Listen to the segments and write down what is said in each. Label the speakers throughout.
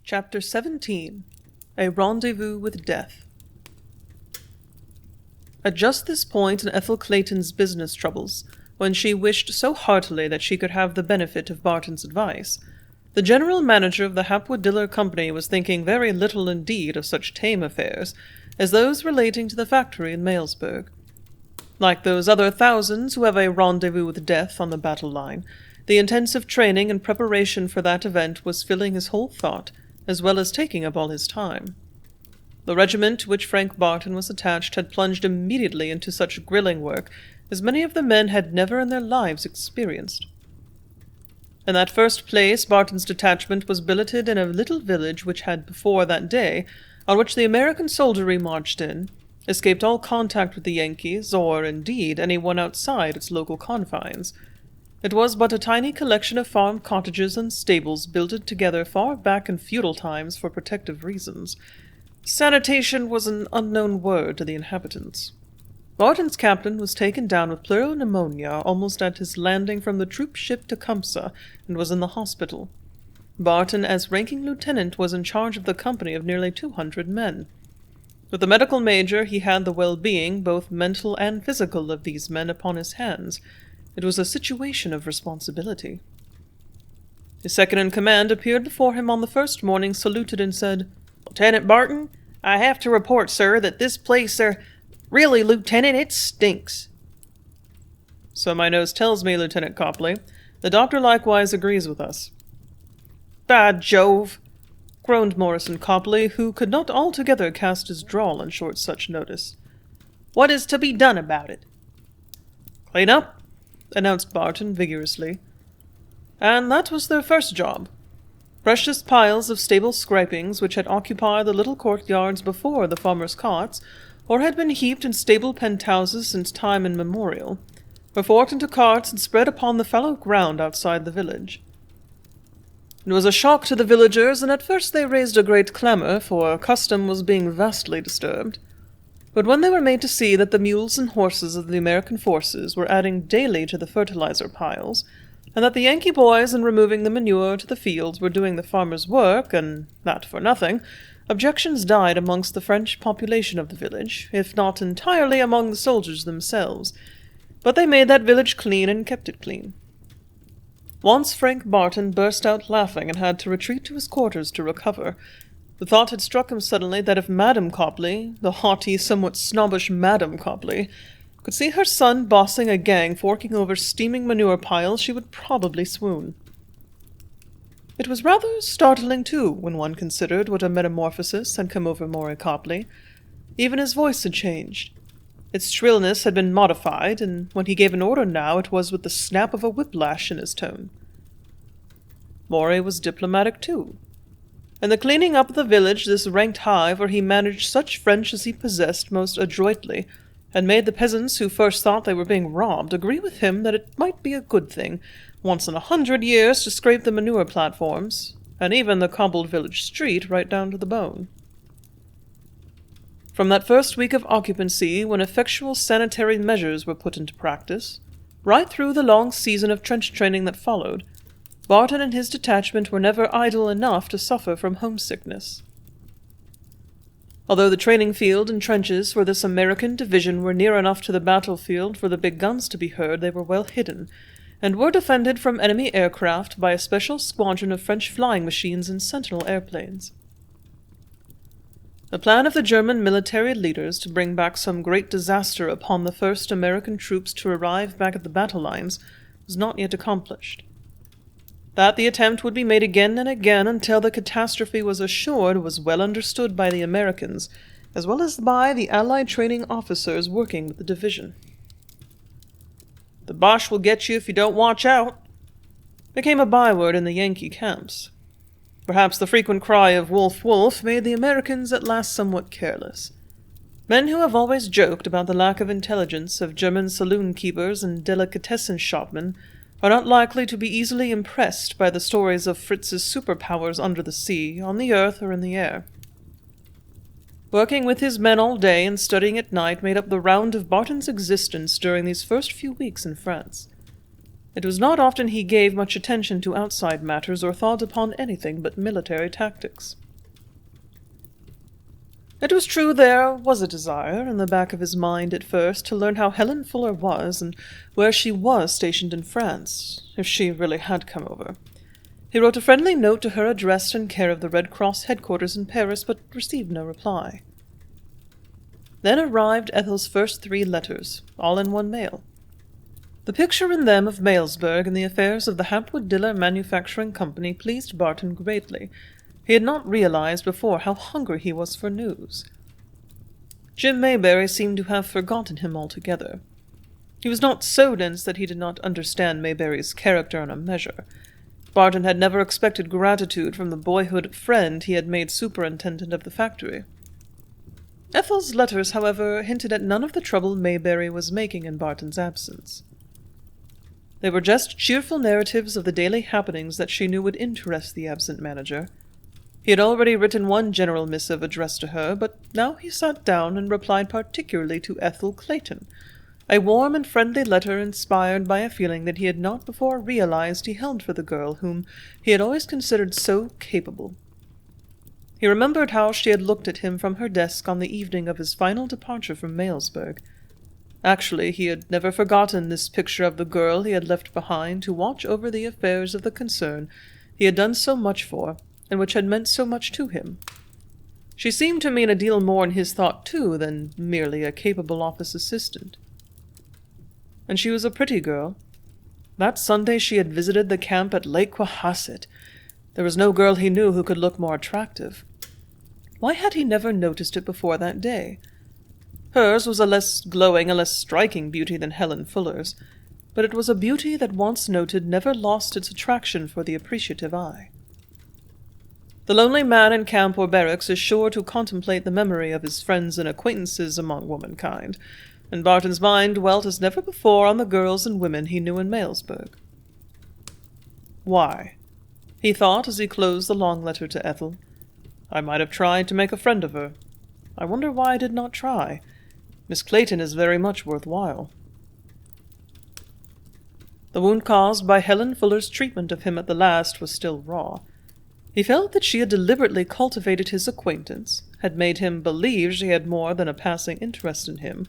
Speaker 1: Chapter 17. A Rendezvous with Death. At just this point in Ethel Clayton's business troubles, when she wished so heartily that she could have the benefit of Barton's advice, the general manager of the Hapwood Diller Company was thinking very little indeed of such tame affairs as those relating to the factory in Mailsburg. Like those other thousands who have a rendezvous with death on the battle line, the intensive training and preparation for that event was filling his whole thought, as well as taking up all his time. The regiment to which Frank Barton was attached had plunged immediately into such grilling work as many of the men had never in their lives experienced. In that first place, Barton's detachment was billeted in a little village which had before that day, on which the American soldiery marched in, escaped all contact with the Yankees, or, indeed, anyone outside its local confines. It was but a tiny collection of farm cottages and stables builded together far back in feudal times for protective reasons. Sanitation was an unknown word to the inhabitants. Barton's captain was taken down with pleural pneumonia almost at his landing from the troop ship Tecumseh, and was in the hospital. Barton, as ranking lieutenant, was in charge of the company of nearly 200 men. With the medical major, he had the well-being, both mental and physical, of these men upon his hands. It was a situation of responsibility. His second-in-command appeared before him on the first morning, saluted, and said, "Lieutenant Barton, I have to report, sir, that this place, really, Lieutenant, it stinks." "So my nose tells me, Lieutenant Copley. The doctor likewise agrees with us." "By Jove!" groaned Morrison Copley, who could not altogether cast his drawl on short such notice. "What is to be done about it?" "Clean up," announced Barton vigorously. And that was their first job. Precious piles of stable scrapings which had occupied the little courtyards before the farmers' cots, or had been heaped in stable penthouses since time immemorial, were forked into carts and spread upon the fallow ground outside the village. It was a shock to the villagers, and at first they raised a great clamour, for custom was being vastly disturbed. But when they were made to see that the mules and horses of the American forces were adding daily to the fertilizer piles, and that the Yankee boys in removing the manure to the fields were doing the farmers' work, and that for nothing, objections died amongst the French population of the village, if not entirely among the soldiers themselves. But they made that village clean and kept it clean. Once Frank Barton burst out laughing and had to retreat to his quarters to recover. The thought had struck him suddenly that if Madame Copley, the haughty, somewhat snobbish Madame Copley, could see her son bossing a gang forking over steaming manure piles, she would probably swoon. It was rather startling, too, when one considered what a metamorphosis had come over Maury Copley. Even his voice had changed. Its shrillness had been modified, and when he gave an order now, it was with the snap of a whiplash in his tone. Maury was diplomatic, too. In the cleaning up of the village, this ranked high, for he managed such French as he possessed most adroitly, and made the peasants who first thought they were being robbed agree with him that it might be a good thing, once in 100 years, to scrape the manure platforms, and even the cobbled village street right down to the bone. From that first week of occupancy, when effectual sanitary measures were put into practice, right through the long season of trench training that followed, Barton and his detachment were never idle enough to suffer from homesickness. Although the training field and trenches for this American division were near enough to the battlefield for the big guns to be heard, they were well hidden, and were defended from enemy aircraft by a special squadron of French flying machines and Sentinel airplanes. The plan of the German military leaders to bring back some great disaster upon the first American troops to arrive back at the battle lines was not yet accomplished. That the attempt would be made again and again until the catastrophe was assured was well understood by the Americans, as well as by the Allied training officers working with the division. "The Boche will get you if you don't watch out," became a byword in the Yankee camps. Perhaps the frequent cry of "Wolf, Wolf" made the Americans at last somewhat careless. Men who have always joked about the lack of intelligence of German saloon-keepers and delicatessen shopmen are not likely to be easily impressed by the stories of Fritz's superpowers under the sea, on the earth, or in the air. Working with his men all day and studying at night made up the round of Barton's existence during these first few weeks in France. It was not often he gave much attention to outside matters or thought upon anything but military tactics. It was true there was a desire in the back of his mind at first to learn how Helen Fuller was and where she was stationed in France, if she really had come over. He wrote a friendly note to her addressed in care of the Red Cross headquarters in Paris, but received no reply. Then arrived Ethel's first 3 letters, all in one mail. The picture in them of Malesburg and the affairs of the Hapwood Diller Manufacturing Company pleased Barton greatly. He had not realized before how hungry he was for news. Jim Mayberry seemed to have forgotten him altogether. He was not so dense that he did not understand Mayberry's character on a measure. Barton had never expected gratitude from the boyhood friend he had made superintendent of the factory. Ethel's letters, however, hinted at none of the trouble Mayberry was making in Barton's absence. They were just cheerful narratives of the daily happenings that she knew would interest the absent manager. He had already written one general missive addressed to her, but now he sat down and replied particularly to Ethel Clayton, a warm and friendly letter inspired by a feeling that he had not before realized he held for the girl whom he had always considered so capable. He remembered how she had looked at him from her desk on the evening of his final departure from Malesburg. Actually, he had never forgotten this picture of the girl he had left behind to watch over the affairs of the concern he had done so much for, and which had meant so much to him. She seemed to mean a deal more in his thought, too, than merely a capable office assistant. And she was a pretty girl. That Sunday she had visited the camp at Lake Cohasset. There was no girl he knew who could look more attractive. Why had he never noticed it before that day? Hers was a less glowing, a less striking beauty than Helen Fuller's, but it was a beauty that once noted never lost its attraction for the appreciative eye. The lonely man in camp or barracks is sure to contemplate the memory of his friends and acquaintances among womankind, and Barton's mind dwelt as never before on the girls and women he knew in Malesburg. Why? He thought as he closed the long letter to Ethel. I might have tried to make a friend of her. I wonder why I did not try. Miss Clayton is very much worth while. The wound caused by Helen Fuller's treatment of him at the last was still raw. He felt that she had deliberately cultivated his acquaintance, had made him believe she had more than a passing interest in him,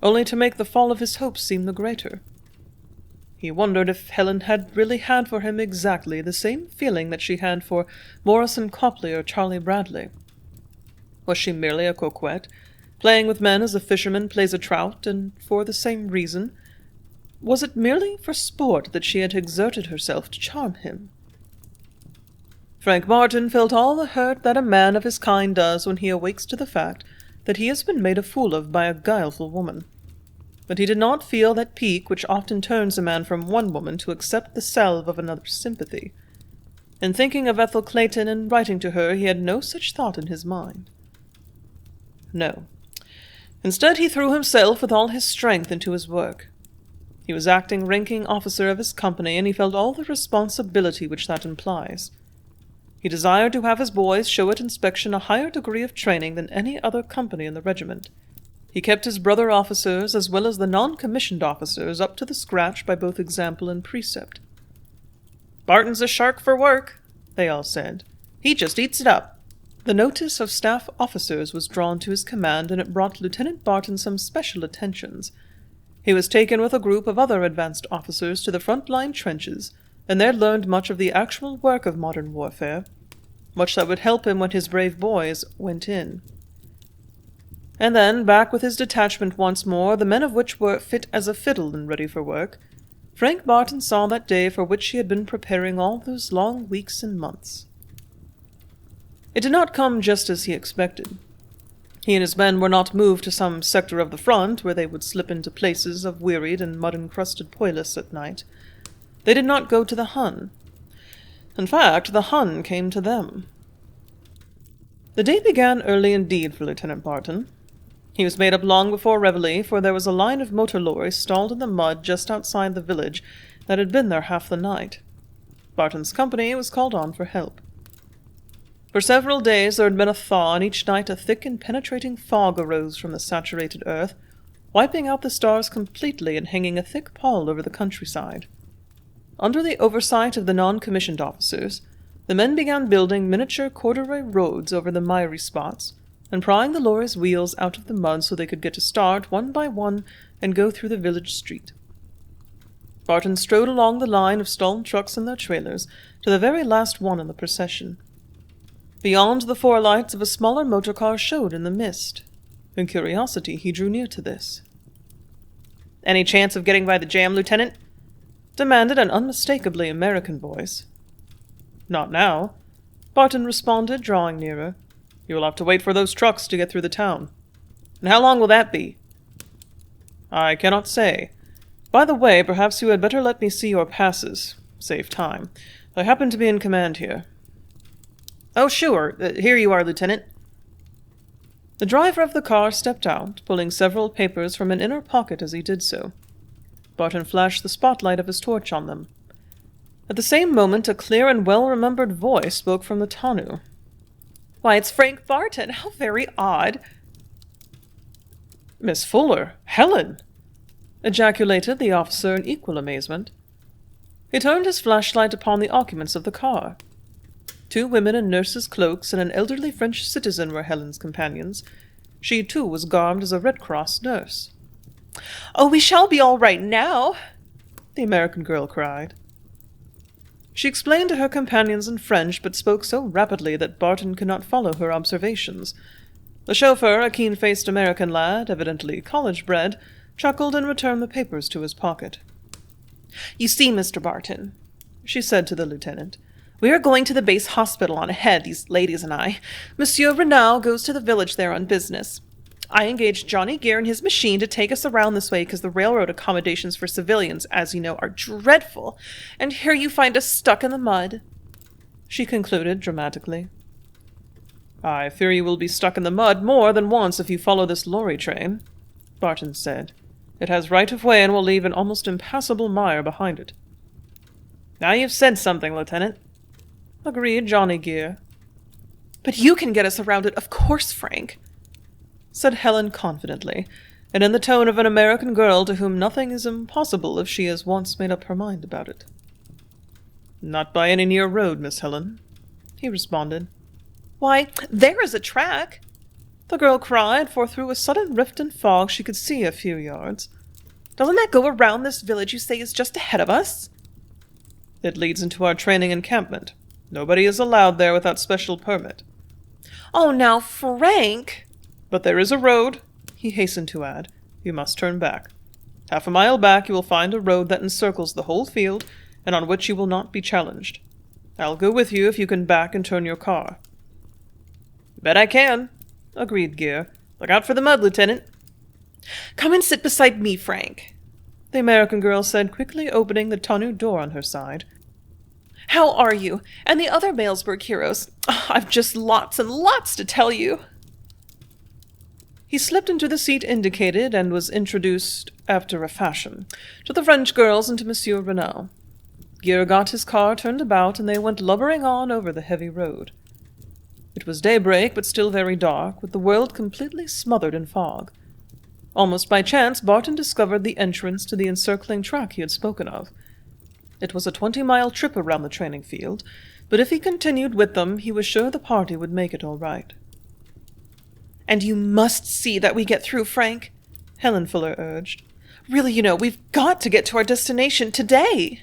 Speaker 1: only to make the fall of his hopes seem the greater. He wondered if Helen had really had for him exactly the same feeling that she had for Morrison Copley or Charlie Bradley. Was she merely a coquette, playing with men as a fisherman plays a trout, and for the same reason? Was it merely for sport that she had exerted herself to charm him? Frank Barton felt all the hurt that a man of his kind does when he awakes to the fact that he has been made a fool of by a guileful woman. But he did not feel that pique which often turns a man from one woman to accept the salve of another's sympathy. In thinking of Ethel Clayton and writing to her, he had no such thought in his mind. No. Instead, he threw himself with all his strength into his work. He was acting ranking officer of his company, and he felt all the responsibility which that implies. He desired to have his boys show at inspection a higher degree of training than any other company in the regiment. He kept his brother officers, as well as the non-commissioned officers, up to the scratch by both example and precept. "Barton's a shark for work," they all said. "He just eats it up." The notice of staff officers was drawn to his command, and it brought Lieutenant Barton some special attentions. He was taken with a group of other advanced officers to the front-line trenches, and there learned much of the actual work of modern warfare, much that would help him when his brave boys went in. And then, back with his detachment once more, the men of which were fit as a fiddle and ready for work, Frank Barton saw that day for which he had been preparing all those long weeks and months. It did not come just as he expected. He and his men were not moved to some sector of the front where they would slip into places of wearied and mud-encrusted poilus at night. They did not go to the Hun. In fact, the Hun came to them. The day began early indeed for Lieutenant Barton. He was made up long before reveille, for there was a line of motor lorries stalled in the mud just outside the village that had been there half the night. Barton's company was called on for help. For several days there had been a thaw, and each night a thick and penetrating fog arose from the saturated earth, wiping out the stars completely and hanging a thick pall over the countryside. Under the oversight of the non-commissioned officers, the men began building miniature corduroy roads over the miry spots, and prying the lorries' wheels out of the mud so they could get a start one by one and go through the village street. Barton strode along the line of stalled trucks and their trailers to the very last one in the procession. Beyond, the forelights of a smaller motor car showed in the mist. In curiosity, he drew near to this. "Any chance of getting by the jam, Lieutenant?" demanded an unmistakably American voice. "Not now," Barton responded, drawing nearer. "You will have to wait for those trucks to get through the town." "And how long will that be?" "I cannot say. By the way, perhaps you had better let me see your passes. Save time. I happen to be in command here." "Oh, sure. Here you are, Lieutenant." The driver of the car stepped out, pulling several papers from an inner pocket as he did so. Barton flashed the spotlight of his torch on them. At the same moment, a clear and well-remembered voice spoke from the tonneau. "Why, it's Frank Barton! How very odd!" "Miss Fuller! Helen!" ejaculated the officer in equal amazement. He turned his flashlight upon the occupants of the car. 2 women in nurses' cloaks and an elderly French citizen were Helen's companions. She, too, was garbed as a Red Cross nurse. "Oh, we shall be all right now!" the American girl cried. She explained to her companions in French, but spoke so rapidly that Barton could not follow her observations. The chauffeur, a keen-faced American lad, evidently college-bred, chuckled and returned the papers to his pocket. "You see, Mr. Barton," she said to the lieutenant, "we are going to the base hospital on ahead, these ladies and I. Monsieur Renaud goes to the village there on business. I engaged Johnny Gear and his machine to take us around this way because the railroad accommodations for civilians, as you know, are dreadful. And here you find us stuck in the mud," she concluded dramatically. "I fear you will be stuck in the mud more than once if you follow this lorry train," Barton said. "It has right-of-way and will leave an almost impassable mire behind it." "Now you've said something, Lieutenant," agreed Johnny Gear. "But you can get us around it, of course, Frank," said Helen confidently, and in the tone of an American girl to whom nothing is impossible if she has once made up her mind about it. "Not by any near road, Miss Helen," he responded. "Why, there is a track!" the girl cried, for through a sudden rift in fog she could see a few yards. "Doesn't that go around this village you say is just ahead of us?" "It leads into our training encampment. Nobody is allowed there without special permit." "Oh, now, Frank!" "But there is a road," he hastened to add. "You must turn back. Half a mile back you will find a road that encircles the whole field, and on which you will not be challenged. I'll go with you if you can back and turn your car." "Bet I can," agreed Gear. "Look out for the mud, Lieutenant." "Come and sit beside me, Frank," the American girl said, quickly opening the tonneau door on her side. "How are you? And the other Mailsburg heroes? Oh, I've just lots and lots to tell you." He slipped into the seat indicated and was introduced, after a fashion, to the French girls and to Monsieur Renaud. Gear got his car turned about, and they went lumbering on over the heavy road. It was daybreak, but still very dark, with the world completely smothered in fog. Almost by chance, Barton discovered the entrance to the encircling track he had spoken of. It was a 20-mile trip around the training field, but if he continued with them, he was sure the party would make it all right. "And you must see that we get through, Frank," Helen Fuller urged. "Really, you know, we've got to get to our destination today."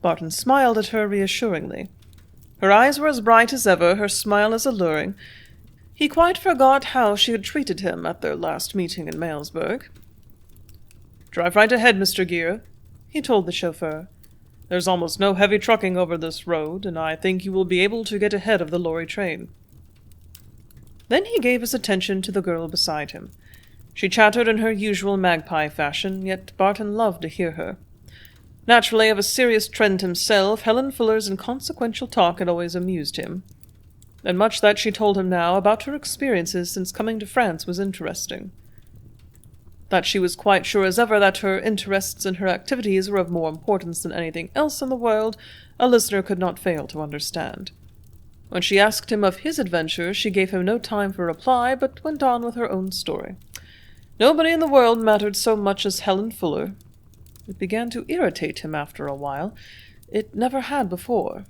Speaker 1: Barton smiled at her reassuringly. Her eyes were as bright as ever, her smile as alluring. He quite forgot how she had treated him at their last meeting in Mailsburg. "Drive right ahead, Mr. Gear," he told the chauffeur. "There's almost no heavy trucking over this road, and I think you will be able to get ahead of the lorry train." Then he gave his attention to the girl beside him. She chattered in her usual magpie fashion, yet Barton loved to hear her. Naturally of a serious trend himself, Helen Fuller's inconsequential talk had always amused him. And much that she told him now about her experiences since coming to France was interesting. That she was quite sure as ever that her interests and her activities were of more importance than anything else in the world, a listener could not fail to understand. When she asked him of his adventures, she gave him no time for reply, but went on with her own story. Nobody in the world mattered so much as Helen Fuller. It began to irritate him after a while. It never had before.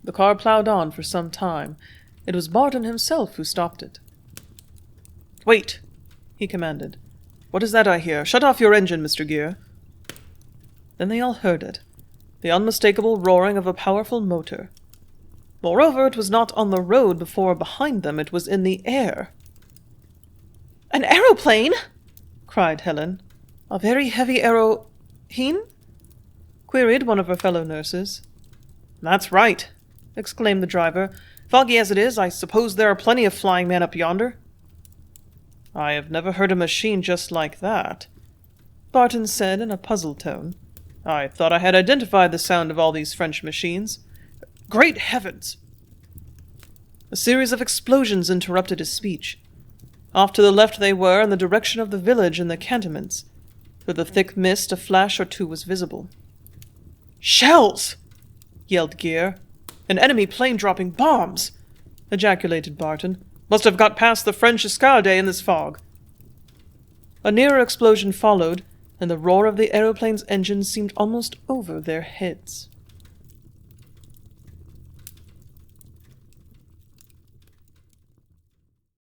Speaker 1: The car plowed on for some time. It was Barton himself who stopped it. "Wait," he commanded. "What is that I hear? Shut off your engine, Mr. Gear." Then they all heard it, the unmistakable roaring of a powerful motor. Moreover, it was not on the road before or behind them, it was in the air. "An aeroplane!" cried Helen. "A very heavy aero—heen?" queried one of her fellow nurses. "That's right," exclaimed the driver. "Foggy as it is, I suppose there are plenty of flying men up yonder." "I have never heard a machine just like that," Barton said in a puzzled tone. "I thought I had identified the sound of all these French machines. Great heavens!" A series of explosions interrupted his speech. Off to the left they were, in the direction of the village and the cantonments. Through the thick mist, a flash or two was visible. "Shells!" yelled Gear. "An enemy plane dropping bombs!" ejaculated Barton. "Must have got past the French escadre in this fog." A nearer explosion followed, and the roar of the aeroplane's engine seemed almost over their heads.